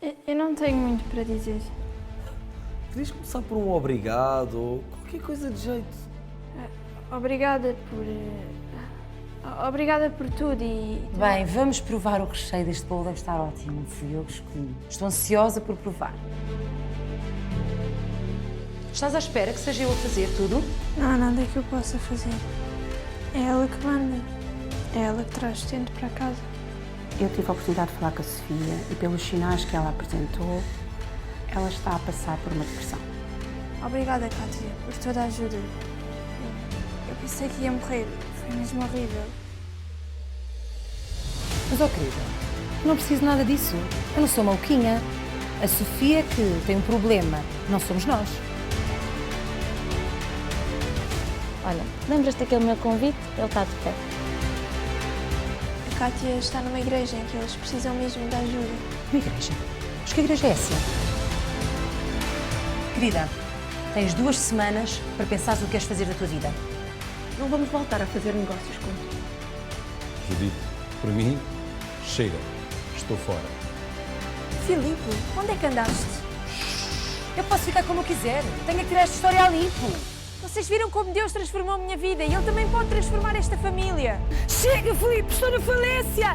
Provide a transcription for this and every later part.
Eu não tenho muito para dizer. Podias começar por um obrigado ou qualquer coisa de jeito. Obrigada por. Obrigada por tudo e. Bem, vamos provar o recheio deste bolo, deve estar ótimo. Fui eu que escolhi. Estou ansiosa por provar. Estás à espera que seja eu a fazer tudo? Não há nada que eu possa fazer. É ela que manda. É ela que traz sustento para casa. Eu tive a oportunidade de falar com a Sofia e pelos sinais que ela apresentou, ela está a passar por uma depressão. Obrigada, Kátia, por toda a ajuda. Eu pensei que ia morrer. Foi mesmo horrível. Mas, ó querida, não preciso nada disso. Eu não sou maluquinha. A Sofia que tem um problema, não somos nós. Olha, lembras-te daquele meu convite? Ele está de pé. A Kátia está numa igreja em que eles precisam mesmo de ajuda. Uma igreja? Mas que igreja é essa? Querida, tens 2 semanas para pensares o que queres fazer da tua vida. Não vamos voltar a fazer negócios contigo. Judite, por mim, chega. Estou fora. Filipe, onde é que andaste? Eu posso ficar como eu quiser. Tenho que tirar esta história a limpo. Vocês viram como Deus transformou a minha vida e Ele também pode transformar esta família. Chega, Filipe, estou na falência!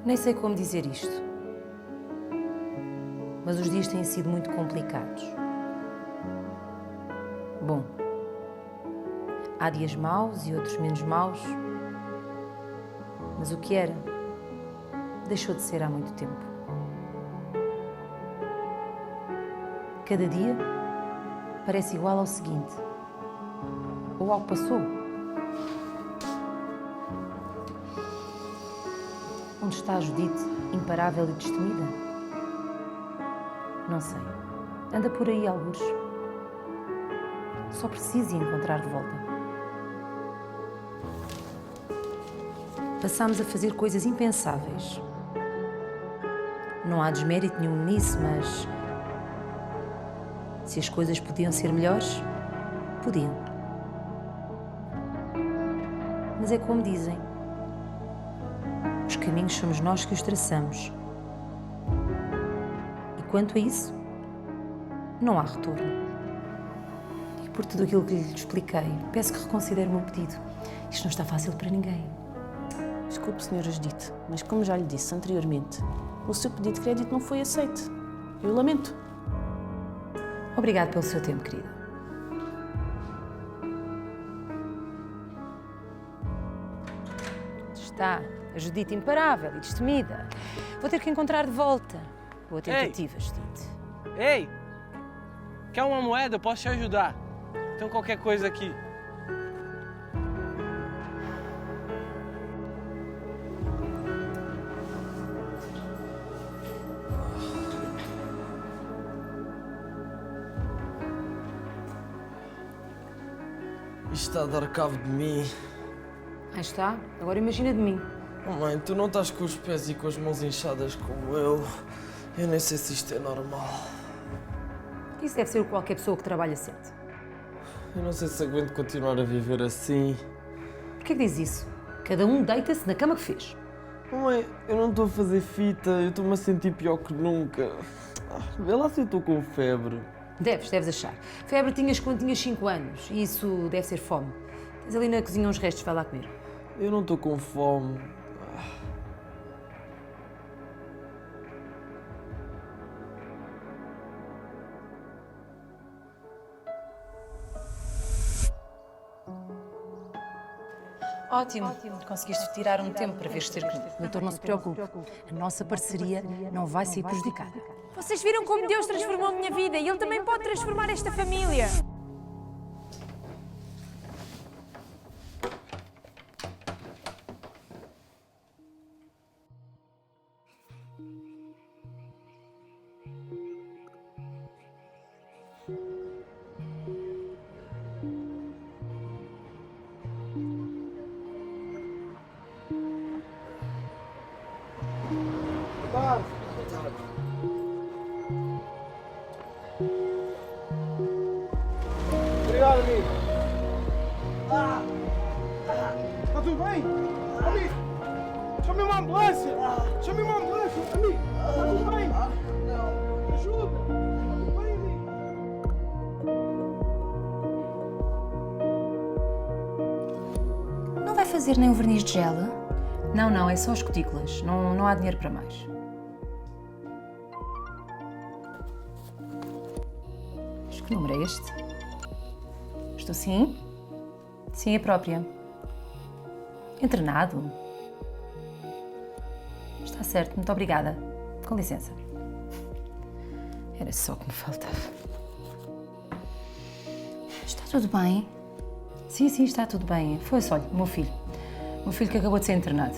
Nem sei como dizer isto, mas os dias têm sido muito complicados. Bom, há dias maus e outros menos maus, mas o que era deixou de ser há muito tempo. Cada dia parece igual ao seguinte, ou ao que passou. Onde está a Judite, imparável e destemida? Não sei. Anda por aí, algures. Só preciso encontrar de volta. Passámos a fazer coisas impensáveis. Não há desmérito nenhum nisso, mas... se as coisas podiam ser melhores, podiam. Mas é como dizem. Os caminhos somos nós que os traçamos. E quanto a isso, não há retorno. E por tudo aquilo que lhe expliquei, peço que reconsidere o meu pedido. Isto não está fácil para ninguém. Desculpe, Sra. Judite, mas como já lhe disse anteriormente, o seu pedido de crédito não foi aceito. Eu lamento. Obrigada pelo seu tempo, querida. Está a Judite imparável e destemida. Vou ter que encontrar de volta. Boa tentativa, Judite. Ei! Quer uma moeda? Eu posso te ajudar. Tem qualquer coisa aqui. Isto está a dar cabo de mim. Aí está. Agora imagina de mim. Oh, mãe, tu não estás com os pés e com as mãos inchadas como eu. Eu nem sei se isto é normal. Isso deve ser o que qualquer pessoa que trabalha sente. Eu não sei se aguento continuar a viver assim. Porquê que diz isso? Cada um deita-se na cama que fez. Oh, mãe, eu não estou a fazer fita. Eu estou-me a sentir pior que nunca. Vê lá se eu estou com febre. Deves achar. Febre tinhas quando tinhas 5 anos. E isso deve ser fome. Tens ali na cozinha uns restos, vai lá comer. Eu não estou com fome. Ótimo. Conseguiste tirar um tempo para vir ter comigo. Doutor, não se preocupe. A nossa parceria não vai ser prejudicada. Vocês viram como Deus transformou a minha vida e Ele também pode transformar esta família. Obrigado, amigo. Tá tudo bem? Amigo, chame uma ambulância. Chame uma ambulância, amigo. Tá tudo bem? Ajuda. Tá tudo bem, amigo? Não vai fazer nem um verniz de gel? Não, é só as cutículas. Não há dinheiro para mais. Mas que número é este? Estou sim? Sim, é própria. Internado? Está certo, muito obrigada. Com licença. Era só o que me faltava. Está tudo bem? Sim, está tudo bem. Foi-se, olha, o meu filho. O meu filho que acabou de ser internado.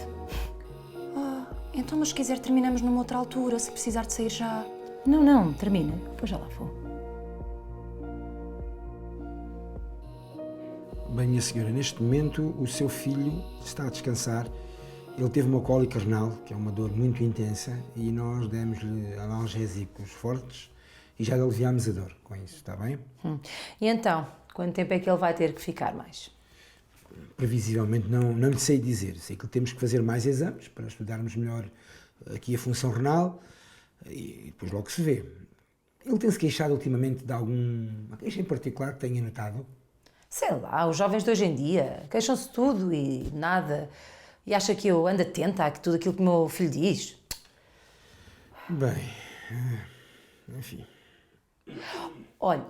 Então, mas se quiser terminamos numa outra altura, se precisar de sair já. Não, termina. Depois já lá vou. Bem, minha senhora, neste momento o seu filho está a descansar. Ele teve uma cólica renal, que é uma dor muito intensa, e nós demos-lhe analgésicos fortes e já lhe aliviámos a dor com isso, está bem? E então, quanto tempo é que ele vai ter que ficar mais? Previsivelmente não lhe sei dizer. Sei que temos que fazer mais exames para estudarmos melhor aqui a função renal e depois logo se vê. Ele tem-se queixado ultimamente de alguma queixa em particular que tenha notado? Sei lá, os jovens de hoje em dia queixam-se de tudo e nada. E acha que eu ando atenta a tudo aquilo que o meu filho diz? Bem, enfim. Olha,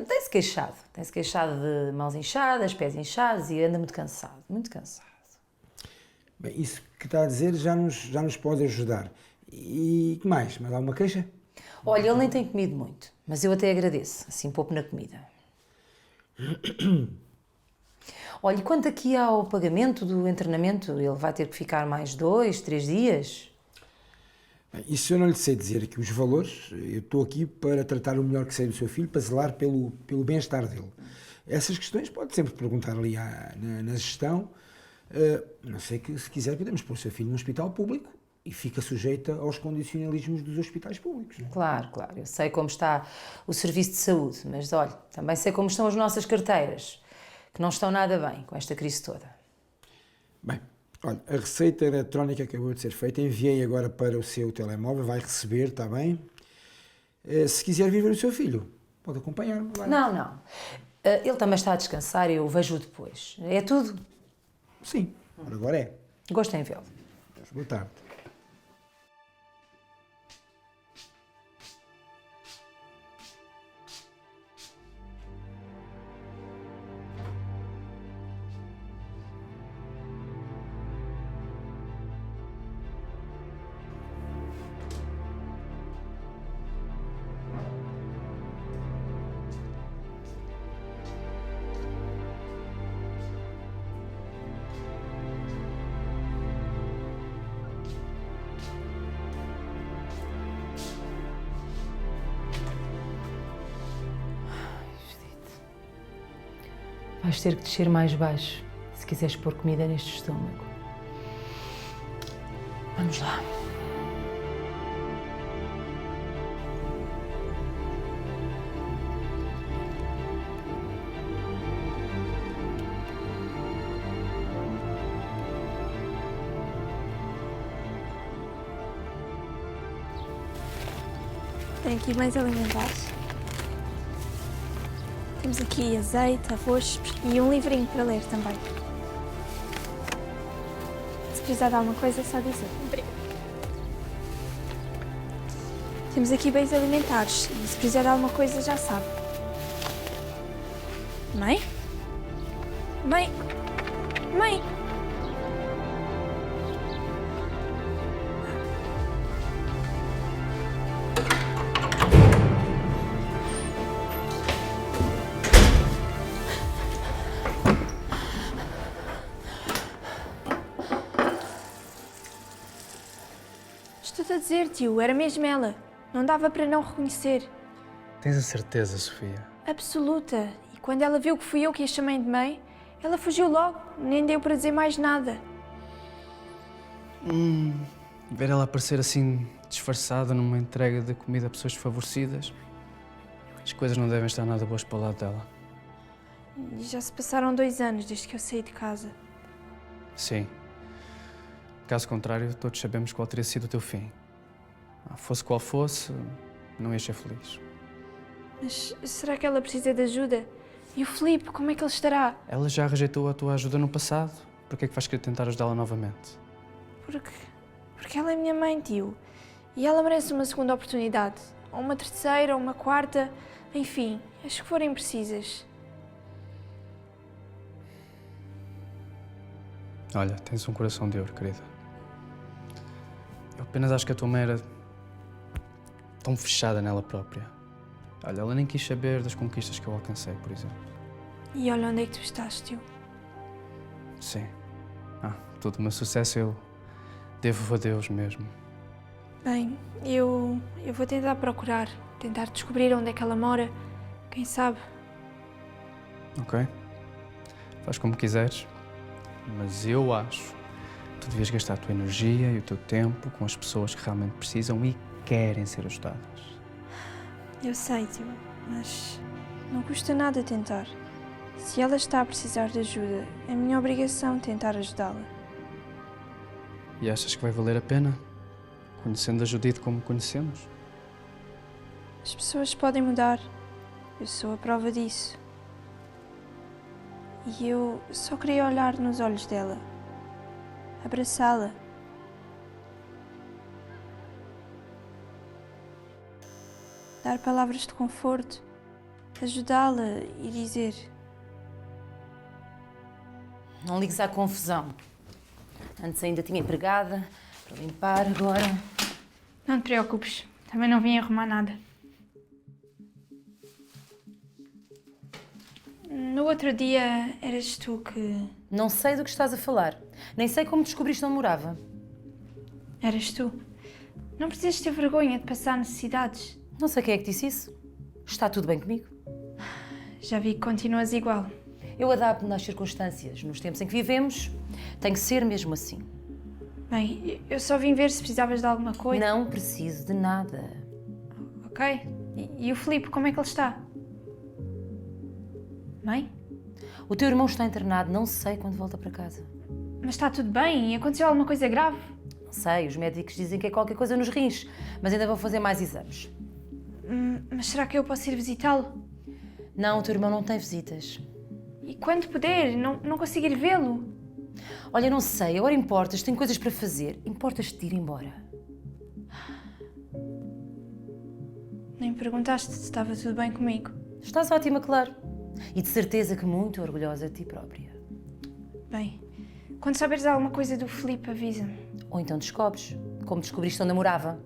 tem-se queixado de mãos inchadas, pés inchados e anda muito cansado, muito cansado. Bem, isso que está a dizer já nos pode ajudar. E que mais? Mais alguma queixa? Olha, ele nem tem comido muito, mas eu até agradeço, assim pouco na comida. Olha, e quanto aqui ao pagamento do internamento, ele vai ter que ficar mais 2, 3 dias? Bem, isso eu não lhe sei dizer aqui os valores. Eu estou aqui para tratar o melhor que sei do seu filho, para zelar pelo bem-estar dele. Essas questões pode sempre perguntar ali na gestão. Não sei que, se quiser, podemos pôr o seu filho no hospital público e fica sujeita aos condicionalismos dos hospitais públicos. Não é? Claro, eu sei como está o serviço de saúde, mas olha, também sei como estão as nossas carteiras, que não estão nada bem com esta crise toda. Bem, olha, a receita eletrónica acabou de ser feita, enviei agora para o seu telemóvel, vai receber, está bem? Se quiser vir ver o seu filho, pode acompanhar-me. Não. Ele também está a descansar e eu vejo-o depois. É tudo? Sim, agora é. Gosto em vê-lo. Boa tarde. Vais ter que descer mais baixo, se quiseres pôr comida neste estômago. Vamos lá. Tem aqui mais alimentares. Tem Temos aqui azeite, arroz e um livrinho para ler também. Se precisar de alguma coisa, é só dizer. Obrigada. Temos aqui bens alimentares e se precisar de alguma coisa, já sabe. Mãe? Mãe? Mãe? Estou-te a dizer, tio, era mesmo ela. Não dava para não reconhecer. Tens a certeza, Sofia? Absoluta. E quando ela viu que fui eu que a chamei de mãe, ela fugiu logo, nem deu para dizer mais nada. Ver ela aparecer assim, disfarçada numa entrega de comida a pessoas desfavorecidas, as coisas não devem estar nada boas para o lado dela. E já se passaram 2 anos desde que eu saí de casa. Sim. Caso contrário, todos sabemos qual teria sido o teu fim. Fosse qual fosse, não ias ser feliz. Mas será que ela precisa de ajuda? E o Filipe, como é que ele estará? Ela já rejeitou a tua ajuda no passado. Por que é que vais querer tentar ajudá-la novamente? Porque ela é minha mãe, tio. E ela merece uma segunda oportunidade. Ou uma terceira, ou uma quarta. Enfim, as que forem precisas. Olha, tens um coração de ouro, querida. Eu apenas acho que a tua mãe era tão fechada nela própria. Olha, ela nem quis saber das conquistas que eu alcancei, por exemplo. E olha onde é que tu estás, tio. Sim. Todo o meu sucesso eu devo a Deus mesmo. Bem, eu vou tentar procurar, tentar descobrir onde é que ela mora. Quem sabe? Ok? Faz como quiseres. Mas eu acho que tu devias gastar a tua energia e o teu tempo com as pessoas que realmente precisam e querem ser ajudadas. Eu sei, tio, mas não custa nada tentar. Se ela está a precisar de ajuda, é minha obrigação tentar ajudá-la. E achas que vai valer a pena? Conhecendo a Judite como conhecemos? As pessoas podem mudar. Eu sou a prova disso. E eu só queria olhar nos olhos dela. Abraçá-la. Dar palavras de conforto. Ajudá-la e dizer... Não ligues à confusão. Antes ainda tinha empregada para limpar, agora... Não te preocupes. Também não vim arrumar nada. No outro dia, eras tu que... Não sei do que estás a falar. Nem sei como descobriste onde morava. Eras tu. Não precisas ter vergonha de passar necessidades. Não sei quem é que disse isso. Está tudo bem comigo? Já vi que continuas igual. Eu adapto-me às circunstâncias. Nos tempos em que vivemos, tem que ser mesmo assim. Bem, eu só vim ver se precisavas de alguma coisa. Não preciso de nada. Ok. E o Filipe, como é que ele está? Mãe? O teu irmão está internado, não sei quando volta para casa. Mas está tudo bem? Aconteceu alguma coisa grave? Não sei, os médicos dizem que é qualquer coisa nos rins, mas ainda vão fazer mais exames. Mas será que eu posso ir visitá-lo? Não, o teu irmão não tem visitas. E quando puder, não consigo ir vê-lo? Olha, não sei, agora importas, tenho coisas para fazer. Importas-te ir embora? Nem perguntaste se estava tudo bem comigo. Estás ótima, claro. E de certeza que muito orgulhosa de ti própria. Bem, quando souberes alguma coisa do Filipe, avisa-me. Ou então descobres, como descobriste onde eu morava.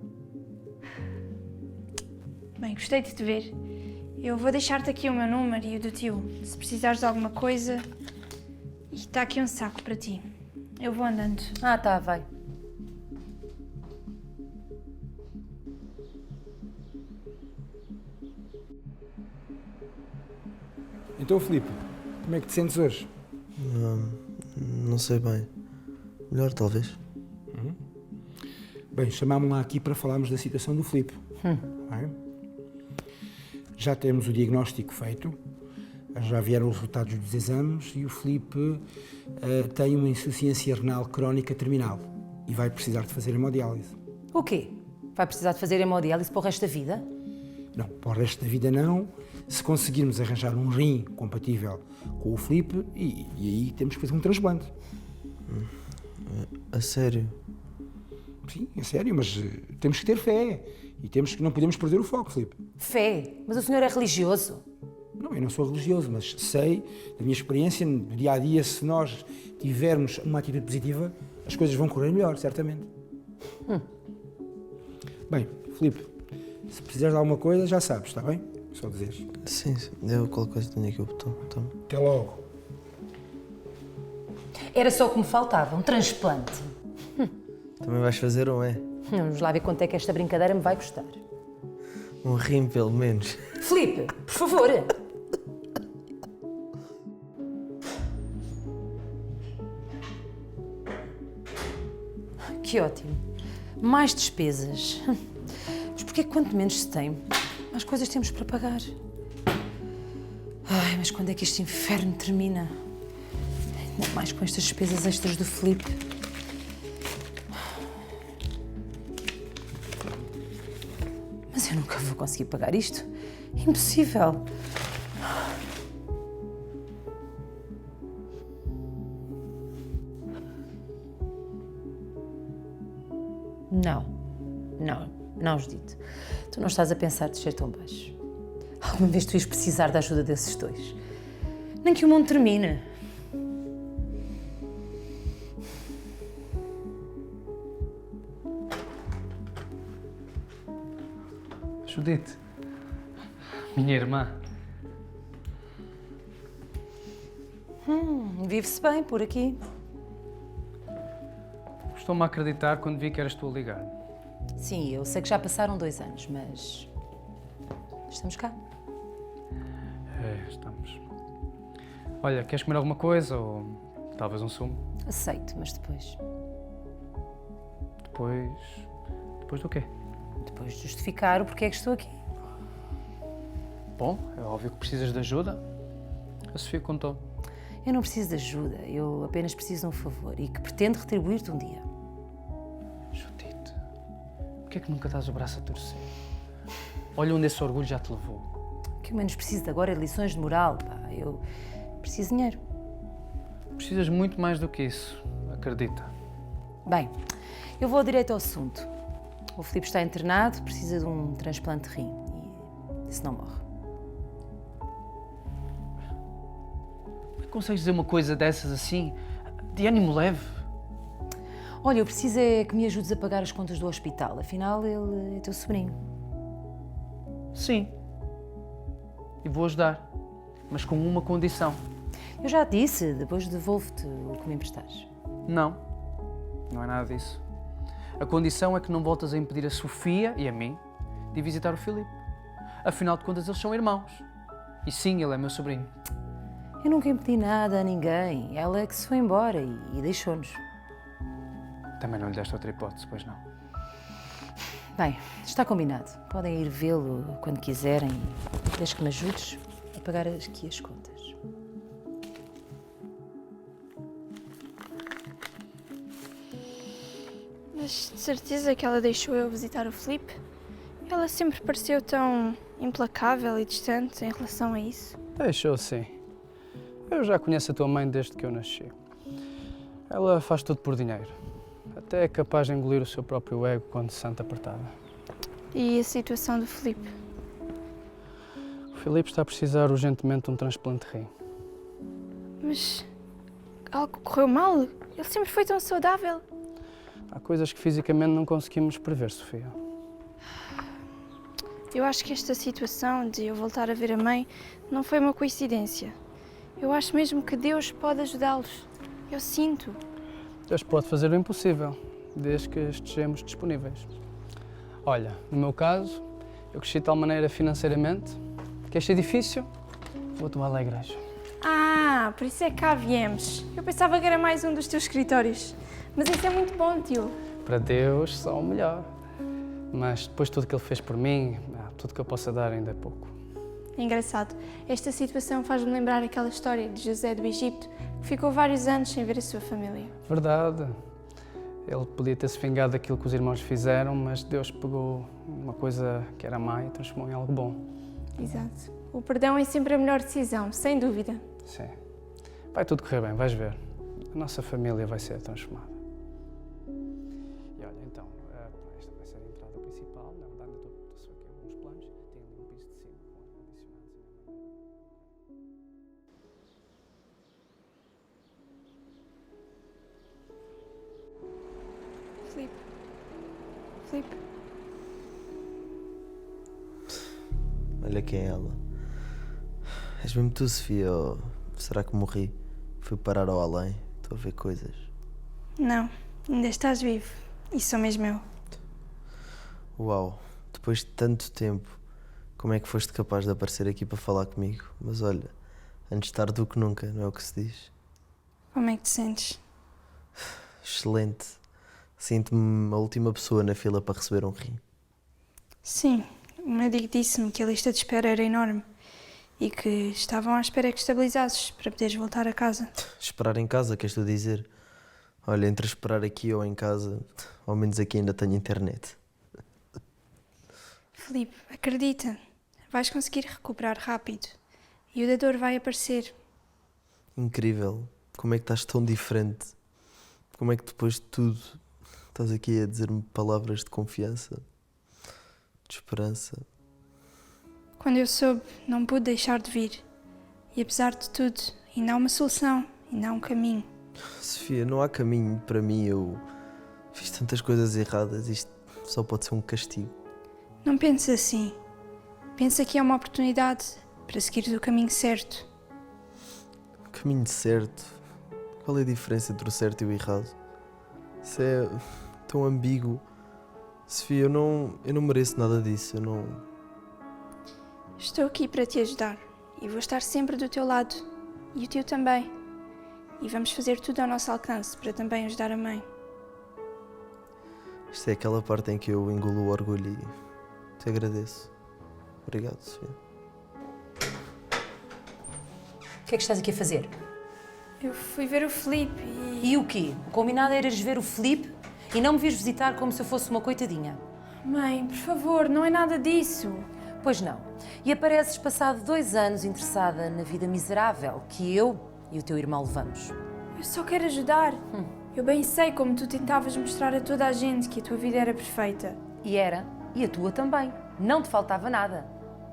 Bem, gostei de te ver. Eu vou deixar-te aqui o meu número e o do tio. Se precisares de alguma coisa... E está aqui um saco para ti. Eu vou andando. Tá, vai. Então, Filipe, como é que te sentes hoje? Não sei bem. Melhor, talvez. Bem, chamámos-la aqui para falarmos da situação do Filipe. Bem? Já temos o diagnóstico feito, já vieram os resultados dos exames e o Filipe tem uma insuficiência renal crónica terminal e vai precisar de fazer hemodiálise. O quê? Vai precisar de fazer hemodiálise para o resto da vida? Não, para o resto da vida não, se conseguirmos arranjar um rim compatível com o Filipe, e aí temos que fazer um transplante. A sério? Sim, é sério, mas temos que ter fé. E não podemos perder o foco, Filipe. Fé? Mas o senhor é religioso? Não, eu não sou religioso, mas sei, da minha experiência, no dia a dia, se nós tivermos uma atitude positiva, as coisas vão correr melhor, certamente. Bem, Filipe, se precisares de alguma coisa, já sabes, está bem? Só dizer. Sim, eu qualquer coisa tenho aqui o botão. Então. Até logo. Era só o que me faltava, um transplante. Também vais fazer ou é? Vamos lá ver quanto é que esta brincadeira me vai custar. Um rim, pelo menos. Filipe, por favor. Que ótimo. Mais despesas. Mas porquê que quanto menos se tem, mais coisas temos para pagar? Ai, mas quando é que este inferno termina? Ainda mais com estas despesas extras do Filipe. Mas eu nunca vou conseguir pagar isto. Impossível. Não, Judite. Tu não estás a pensar descer tão baixo. Alguma vez tu ias precisar da ajuda desses dois. Nem que o mundo termine. Judite, minha irmã. Vive-se bem por aqui. Estou-me a acreditar quando vi que eras tu a ligar. Sim, eu sei que já passaram 2 anos, mas estamos cá. É, estamos. Olha, queres comer alguma coisa ou talvez um sumo? Aceito, mas depois. Depois do quê? Depois de justificar o porquê é que estou aqui. Bom, é óbvio que precisas de ajuda. A Sofia contou. Eu não preciso de ajuda, eu apenas preciso de um favor e que pretendo retribuir-te um dia. Judite, porquê é que nunca dás o braço a torcer? Olha onde esse orgulho já te levou. O que eu menos preciso de agora é de lições de moral, pá. Eu preciso de dinheiro. Precisas muito mais do que isso, acredita. Bem, eu vou direito ao assunto. O Filipe está internado, precisa de um transplante de rim e se não morre. Como é que consegues dizer uma coisa dessas assim, de ânimo leve? Olha, eu preciso é que me ajudes a pagar as contas do hospital, afinal ele é teu sobrinho. Sim. E vou ajudar, mas com uma condição. Eu já te disse, depois devolvo-te o que me emprestares. Não, não é nada disso. A condição é que não voltas a impedir a Sofia e a mim de visitar o Filipe. Afinal de contas, eles são irmãos. E sim, ele é meu sobrinho. Eu nunca impedi nada a ninguém. Ela é que se foi embora e deixou-nos. Também não lhe deste outra hipótese, pois não? Bem, está combinado. Podem ir vê-lo quando quiserem. Desde que me ajudes a pagar aqui as contas. Mas de certeza que ela deixou eu visitar o Filipe? Ela sempre pareceu tão implacável e distante em relação a isso. Deixou sim. Eu já conheço a tua mãe desde que eu nasci. Ela faz tudo por dinheiro. Até é capaz de engolir o seu próprio ego quando se sente apertada. E a situação do Filipe? O Filipe está a precisar urgentemente de um transplante de rim. Mas algo correu mal? Ele sempre foi tão saudável. Há coisas que fisicamente não conseguimos prever, Sofia. Eu acho que esta situação de eu voltar a ver a mãe não foi uma coincidência. Eu acho mesmo que Deus pode ajudá-los. Eu sinto. Deus pode fazer o impossível, desde que estejamos disponíveis. Olha, no meu caso, eu cresci de tal maneira financeiramente que este edifício vou-te à igreja. Ah, por isso é que cá viemos. Eu pensava que era mais um dos teus escritórios. Mas isso é muito bom, tio. Para Deus, só o melhor. Mas depois de tudo que Ele fez por mim, tudo que eu possa dar ainda é pouco. É engraçado. Esta situação faz-me lembrar aquela história de José do Egito, que ficou vários anos sem ver a sua família. Verdade. Ele podia ter-se vingado daquilo que os irmãos fizeram, mas Deus pegou uma coisa que era má e transformou em algo bom. Exato. O perdão é sempre a melhor decisão, sem dúvida. Sim. Vai tudo correr bem, vais ver. A nossa família vai ser transformada. E olha, então, esta vai ser a entrada principal. Na verdade, eu estou a saber aqui alguns planos. Tem ali um piso de cima com ar-condicionados. Filipe. Filipe. Olha quem é ela. És mesmo tu, Sofia, ou será que morri? Fui parar ao além, estou a ver coisas. Não, ainda estás vivo. E sou mesmo eu. Uau, depois de tanto tempo, como é que foste capaz de aparecer aqui para falar comigo? Mas olha, antes tarde do que nunca, não é o que se diz? Como é que te sentes? Excelente. Sinto-me a última pessoa na fila para receber um rim. Sim, o médico disse-me que a lista de espera era enorme e que estavam à espera que estabilizasses para poderes voltar a casa. Esperar em casa, queres tu dizer? Olha, entre esperar aqui ou em casa, ao menos aqui ainda tenho internet. Filipe, acredita, vais conseguir recuperar rápido e o da dor vai aparecer. Incrível. Como é que estás tão diferente? Como é que depois de tudo estás aqui a dizer-me palavras de confiança, de esperança? Quando eu soube, não pude deixar de vir. E apesar de tudo, ainda há uma solução, ainda há um caminho. Sofia, não há caminho para mim. Eu fiz tantas coisas erradas. Isto só pode ser um castigo. Não penses assim. Pensa que é uma oportunidade para seguires o caminho certo. O caminho certo? Qual é a diferença entre o certo e o errado? Isso é tão ambíguo. Sofia, eu não mereço nada disso. Eu não... Estou aqui para te ajudar e vou estar sempre do teu lado. E o teu também. E vamos fazer tudo ao nosso alcance para também ajudar a mãe. Isto é aquela parte em que eu engulo o orgulho e te agradeço. Obrigado, Sofia. O que é que estás aqui a fazer? Eu fui ver o Filipe e... E o quê? O combinado era ires ver o Filipe e não me vires visitar como se eu fosse uma coitadinha. Mãe, por favor, não é nada disso. Pois não. E apareces passado 2 anos interessada na vida miserável que eu e o teu irmão levamos. Eu só quero ajudar. Eu bem sei como tu tentavas mostrar a toda a gente que a tua vida era perfeita. E era, e a tua também. Não te faltava nada.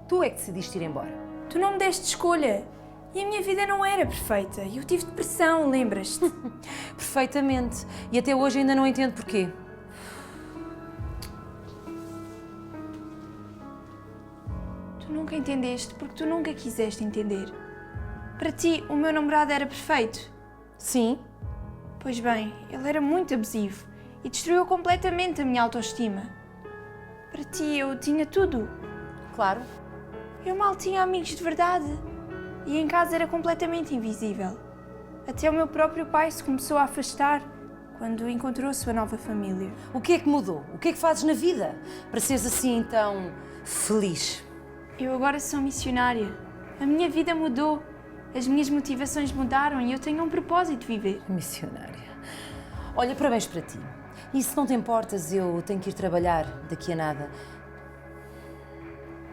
Tu é que decidiste ir embora. Tu não me deste escolha. E a minha vida não era perfeita. E eu tive depressão, lembras-te? Perfeitamente. E até hoje ainda não entendo porquê. Tu nunca entendeste porque tu nunca quiseste entender. Para ti, o meu namorado era perfeito. Sim. Pois bem, ele era muito abusivo e destruiu completamente a minha autoestima. Para ti, eu tinha tudo. Claro. Eu mal tinha amigos de verdade. E em casa era completamente invisível. Até o meu próprio pai se começou a afastar quando encontrou a sua nova família. O que é que mudou? O que é que fazes na vida para seres assim tão feliz? Eu agora sou missionária. A minha vida mudou. As minhas motivações mudaram e eu tenho um propósito de viver. Missionária. Olha, parabéns para ti. E se não te importas, eu tenho que ir trabalhar daqui a nada.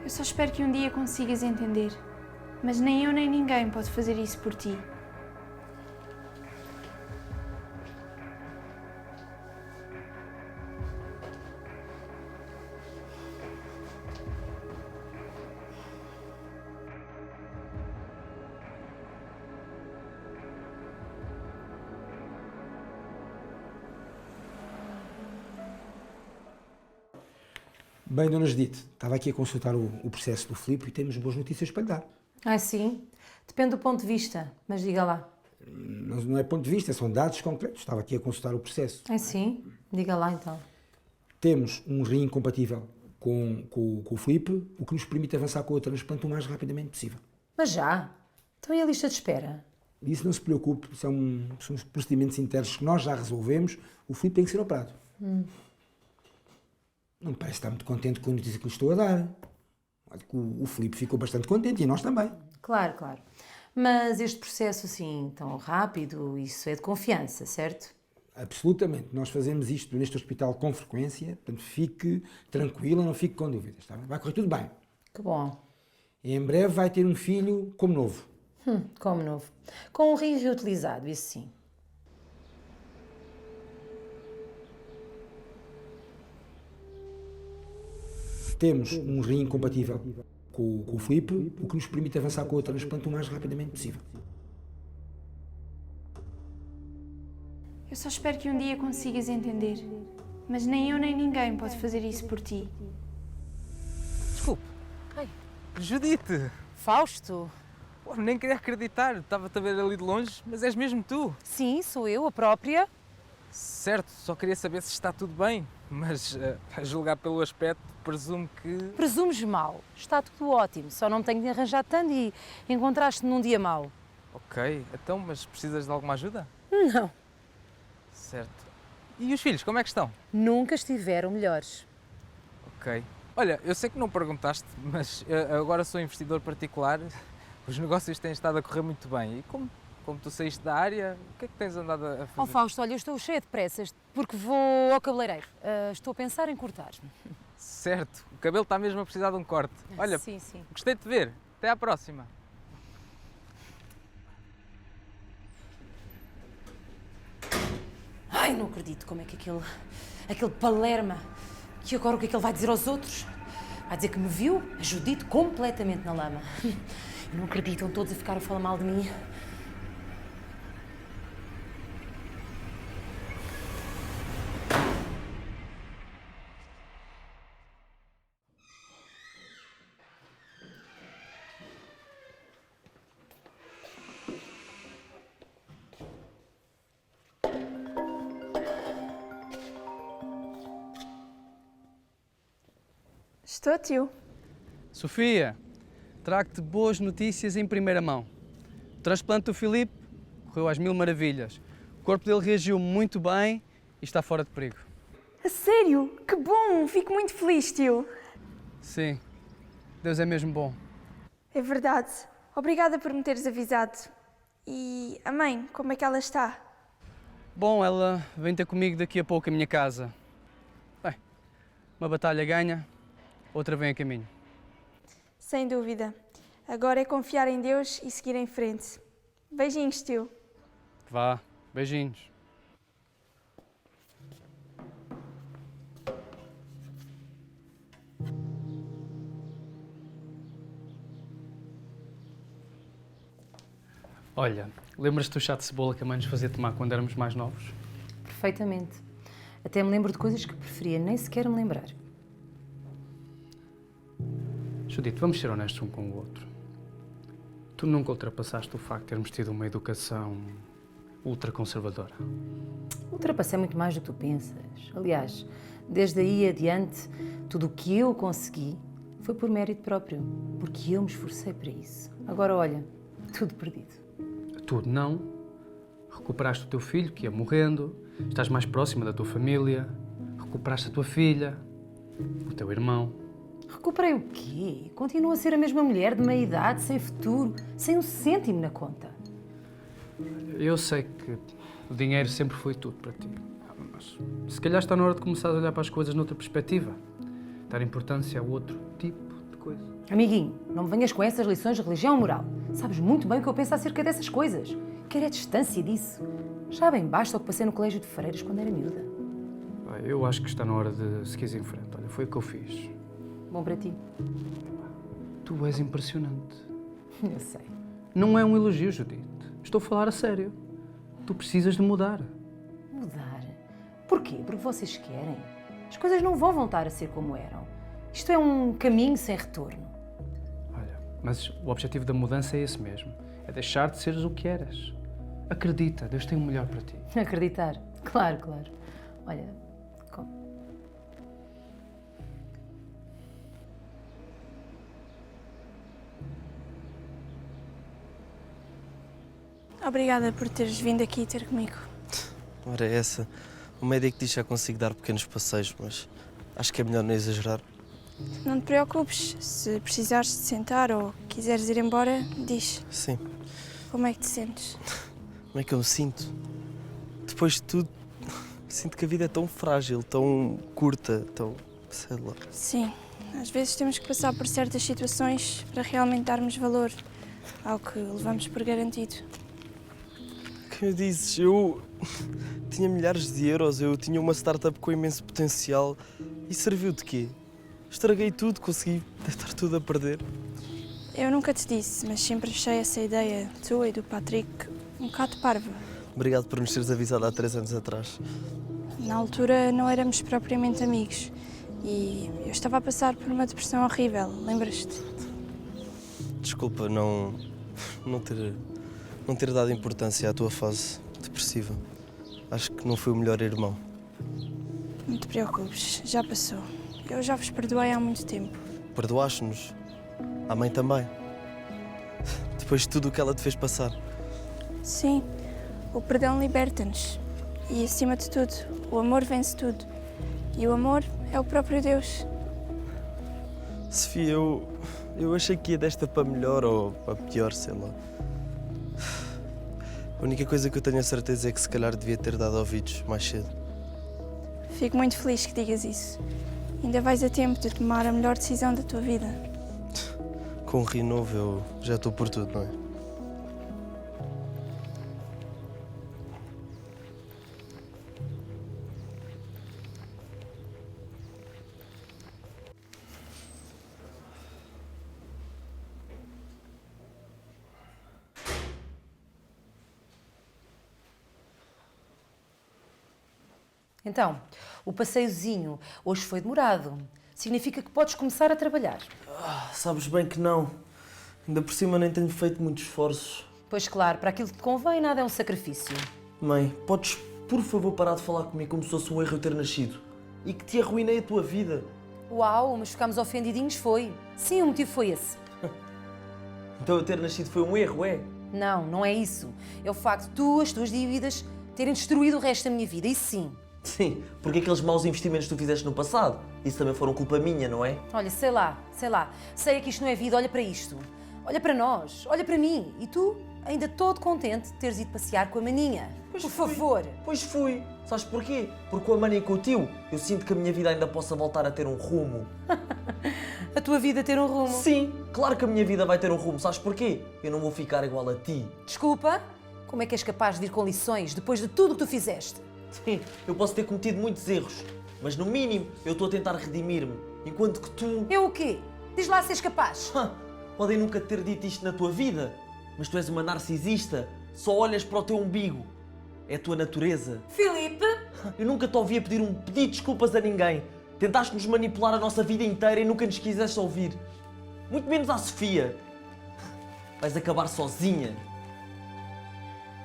Eu só espero que um dia consigas entender. Mas nem eu nem ninguém pode fazer isso por ti. Bem, Dona Judite, estava aqui a consultar o processo do Filipe e temos boas notícias para lhe dar. Ah, sim? Depende do ponto de vista, mas diga lá. Não é ponto de vista, são dados concretos. Estava aqui a consultar o processo. Ah, sim? Diga lá então. Temos um rim compatível com o Filipe, o que nos permite avançar com o transplante o mais rapidamente possível. Mas já? Então e a lista de espera? Isso não se preocupe, são procedimentos internos que nós já resolvemos. O Filipe tem que ser operado. Não me parece estar muito contente com a notícia que lhe estou a dar. Olha que o Filipe ficou bastante contente e nós também. Claro, claro. Mas este processo assim tão rápido, isso é de confiança, certo? Absolutamente. Nós fazemos isto neste hospital com frequência, portanto fique tranquila, não fique com dúvidas. Tá bem? Vai correr tudo bem. Que bom. Em breve vai ter um filho como novo. Como novo. Com um rim reutilizado, isso sim. Temos um rim compatível com o Filipe, o que nos permite avançar com o transplante o mais rapidamente possível. Eu só espero que um dia consigas entender. Mas nem eu nem ninguém pode fazer isso por ti. Desculpe. Ai. Judite! Fausto? Pô, nem queria acreditar. Estava-te a ver ali de longe, mas és mesmo tu. Sim, sou eu, a própria. Certo, só queria saber se está tudo bem. Mas, a julgar pelo aspecto, presumo que... Presumes mal. Está tudo ótimo, só não me tenho de arranjar tanto e encontraste-te num dia mau. Ok, então, mas precisas de alguma ajuda? Não. Certo. E os filhos, como é que estão? Nunca estiveram melhores. Ok. Olha, eu sei que não perguntaste, mas agora sou investidor particular. Os negócios têm estado a correr muito bem. E como tu saíste da área, o que é que tens andado a fazer? Oh Fausto, olha, eu estou cheia de pressas porque vou ao cabeleireiro. Estou a pensar em cortar-me. Certo, o cabelo está mesmo a precisar de um corte. Olha, Sim, sim. gostei de te ver. Até à próxima. Ai, não acredito como é que aquele palerma, que agora o que é que ele vai dizer aos outros? Vai dizer que me viu, a Judite, completamente na lama. Eu não acredito, estão todos a ficar a falar mal de mim. Estou, tio. Sofia, trago-te boas notícias em primeira mão. O transplante do Filipe correu às mil maravilhas. O corpo dele reagiu muito bem e está fora de perigo. A sério? Que bom! Fico muito feliz, tio. Sim, Deus é mesmo bom. É verdade. Obrigada por me teres avisado. E a mãe, como é que ela está? Bom, ela vem ter comigo daqui a pouco à minha casa. Bem, uma batalha ganha, outra vem a caminho. Sem dúvida. Agora é confiar em Deus e seguir em frente. Beijinhos, tio. Vá, beijinhos. Olha, lembras-te do chá de cebola que a mãe nos fazia tomar quando éramos mais novos? Perfeitamente. Até me lembro de coisas que preferia nem sequer me lembrar. Judite, vamos ser honestos um com o outro. Tu nunca ultrapassaste o facto de termos tido uma educação ultraconservadora. Ultrapassei muito mais do que tu pensas. Aliás, desde aí adiante, tudo o que eu consegui foi por mérito próprio, porque eu me esforcei para isso. Agora, olha, tudo perdido. Tudo não. Recuperaste o teu filho, que ia morrendo, estás mais próxima da tua família, recuperaste a tua filha, o teu irmão. Recuperei o quê? Continuo a ser a mesma mulher de meia idade, sem futuro, sem um cêntimo na conta. Eu sei que o dinheiro sempre foi tudo para ti, mas se calhar está na hora de começar a olhar para as coisas noutra perspectiva, dar importância a outro tipo de coisa. Amiguinho, não me venhas com essas lições de religião ou moral. Sabes muito bem o que eu penso acerca dessas coisas. Quero é distância disso. Já bem basta o que passei no colégio de freiras quando era miúda. Eu acho que está na hora de seguir em frente. Olha, foi o que eu fiz. Bom para ti. Tu és impressionante. Eu sei. Não é um elogio, Judite. Estou a falar a sério. Tu precisas de mudar. Mudar? Porquê? Porque vocês querem. As coisas não vão voltar a ser como eram. Isto é um caminho sem retorno. Olha, mas o objetivo da mudança é esse mesmo. É deixar de seres o que eras. Acredita, Deus tem o melhor para ti. Acreditar? Claro, claro. Olha, Obrigada por teres vindo aqui ter comigo. Ora, é essa. O médico diz que já consigo dar pequenos passeios, mas acho que é melhor não exagerar. Não te preocupes. Se precisares de sentar ou quiseres ir embora, diz. Sim. Como é que te sentes? Como é que eu me sinto? Depois de tudo, sinto que a vida é tão frágil, tão curta, tão... sei lá. Sim, Às vezes temos que passar por certas situações para realmente darmos valor ao que levamos por garantido. Que me dizes? Eu tinha milhares de euros, eu tinha uma startup com imenso potencial e serviu de quê? Estraguei tudo, consegui deitar tudo a perder. Eu nunca te disse, mas sempre achei essa ideia tua e do Patrick um bocado parva. Obrigado por nos teres avisado há 3 anos atrás. Na altura não éramos propriamente amigos e eu estava a passar por uma depressão horrível, lembras-te? Desculpa não ter dado importância à tua fase depressiva. Acho que não fui o melhor irmão. Não te preocupes, já passou. Eu já vos perdoei há muito tempo. Perdoaste-nos. A mãe também. Depois de tudo o que ela te fez passar. Sim, o perdão liberta-nos. E, acima de tudo, o amor vence tudo. E o amor é o próprio Deus. Sofia, eu achei que ia desta para melhor ou para pior, sei lá. A única coisa que eu tenho a certeza é que se calhar devia ter dado ouvidos mais cedo. Fico muito feliz que digas isso. Ainda vais a tempo de tomar a melhor decisão da tua vida. Com um rio novo eu já estou por tudo, não é? Então, o passeiozinho hoje foi demorado. Significa que podes começar a trabalhar. Sabes bem que não. Ainda por cima nem tenho feito muitos esforços. Pois claro, para aquilo que te convém, nada é um sacrifício. Mãe, podes por favor parar de falar comigo como se fosse um erro eu ter nascido? E que te arruinei a tua vida. Uau, mas ficámos ofendidinhos, foi. Sim, o motivo foi esse. Então eu ter nascido foi um erro, é? Não, não é isso. É o facto de tu, as tuas dívidas, terem destruído o resto da minha vida, isso sim. Sim, porque aqueles maus investimentos que tu fizeste no passado, isso também foram culpa minha, não é? Olha, sei lá. Sei que isto não é vida, olha para isto. Olha para nós, olha para mim. E tu, ainda todo contente de teres ido passear com a maninha. Por favor. Pois fui. Sabes porquê? Porque com a mãe e com o tio, eu sinto que a minha vida ainda possa voltar a ter um rumo. A tua vida ter um rumo? Sim, claro que a minha vida vai ter um rumo. Sabes porquê? Eu não vou ficar igual a ti. Desculpa? Como é que és capaz de vir com lições depois de tudo o que tu fizeste? Sim, eu posso ter cometido muitos erros, mas no mínimo eu estou a tentar redimir-me, enquanto que tu... Eu o quê? Diz lá se és capaz. Podem nunca ter dito isto na tua vida, mas tu és uma narcisista, só olhas para o teu umbigo. É a tua natureza. Filipe! Eu nunca te ouvi a pedir um pedido de desculpas a ninguém. Tentaste nos manipular a nossa vida inteira e nunca nos quiseste ouvir. Muito menos à Sofia. Vais acabar sozinha.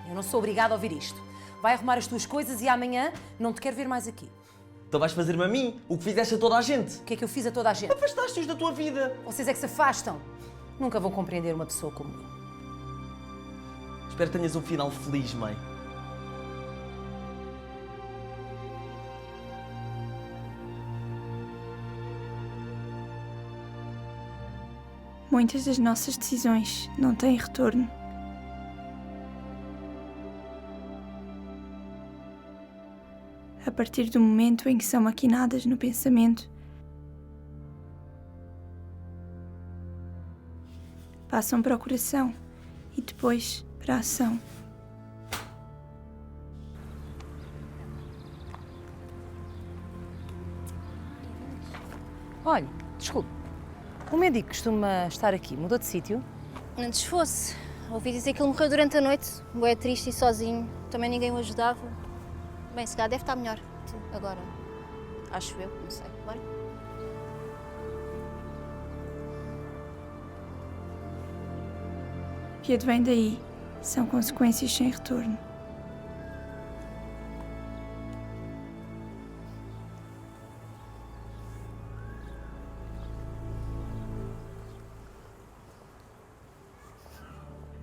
Eu não sou obrigada a ouvir isto. Vai arrumar as tuas coisas e amanhã não te quero ver mais aqui. Então vais fazer-me a mim o que fizeste a toda a gente. O que é que eu fiz a toda a gente? Afastaste-os da tua vida. Vocês é que se afastam. Nunca vão compreender uma pessoa como eu. Espero que tenhas um final feliz, mãe. Muitas das nossas decisões não têm retorno. A partir do momento em que são maquinadas no pensamento, passam para o coração e depois para a ação. Olha, desculpe. O médico costuma estar aqui. Mudou de sítio? Antes fosse. Ouvi dizer que ele morreu durante a noite. Bué triste e sozinho. Também ninguém o ajudava. Bem, se calhar deve estar melhor. Agora, acho eu, não sei. Bora? O que advém daí são consequências sem retorno.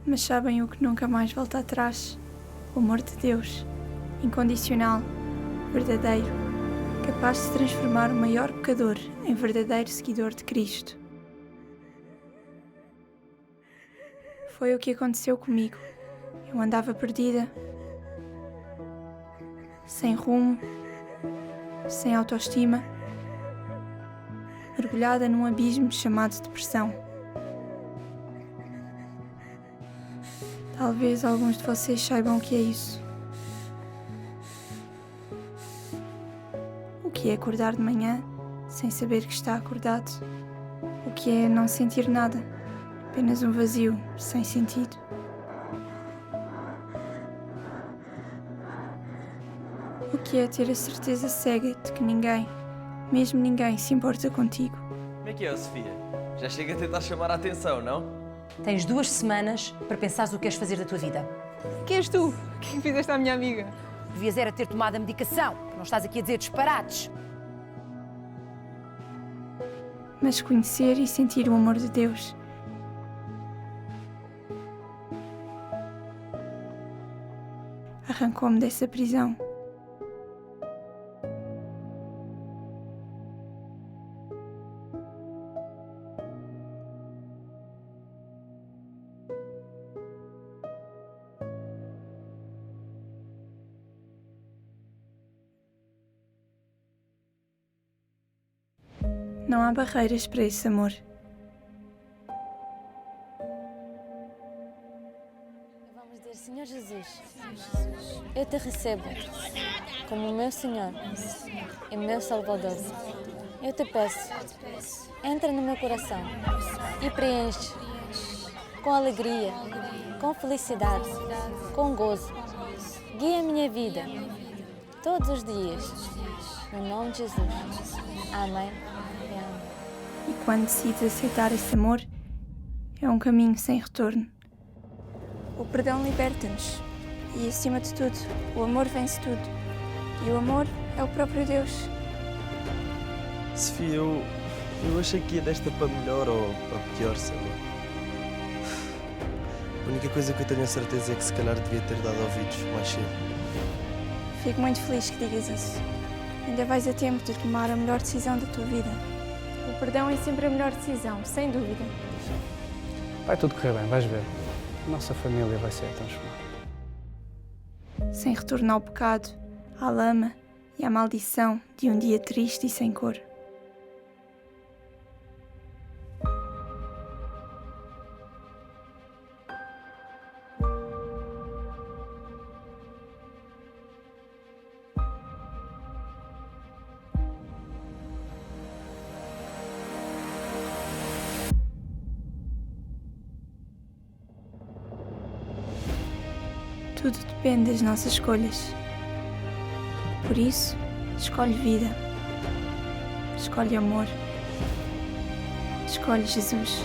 Mas sabem o que nunca mais volta atrás? O amor de Deus, incondicional, verdadeiro, capaz de transformar o maior pecador em verdadeiro seguidor de Cristo. Foi o que aconteceu comigo. Eu andava perdida, sem rumo, sem autoestima, mergulhada num abismo chamado depressão. Talvez alguns de vocês saibam o que é isso. O que é acordar de manhã sem saber que está acordado. O que é não sentir nada, apenas um vazio sem sentido. O que é ter a certeza cega de que ninguém, mesmo ninguém, se importa contigo. Como é que é, Sofia? Já chega a tentar chamar a atenção, não? Tens 2 semanas para pensares o que queres fazer da tua vida. Quem és tu? Quem fizeste à minha amiga? Devias era ter tomado a medicação. Não estás aqui a dizer disparates. Mas conhecer e sentir o amor de Deus. Arrancou-me dessa prisão. Não há barreiras para esse amor. Vamos dizer, Senhor Jesus, eu te recebo como o meu Senhor e meu Salvador. Eu te peço, entra no meu coração e preenche com alegria, com felicidade, com gozo. Guia a minha vida todos os dias, no nome de Jesus. Amém. E quando decides aceitar esse amor, é um caminho sem retorno. O perdão liberta-nos. E, acima de tudo, o amor vence tudo. E o amor é o próprio Deus. Sofia, eu achei que ia desta para melhor ou para pior, sei lá. A única coisa que eu tenho a certeza é que se calhar devia ter dado ouvidos mais cedo. Fico muito feliz que digas isso. Ainda vais a tempo de tomar a melhor decisão da tua vida. O perdão é sempre a melhor decisão, sem dúvida. Vai tudo correr bem, vais ver. A nossa família vai ser transformada. Sem retorno ao pecado, à lama e à maldição de um dia triste e sem cor. Tudo depende das nossas escolhas. Por isso, escolhe vida. Escolhe amor. Escolhe Jesus.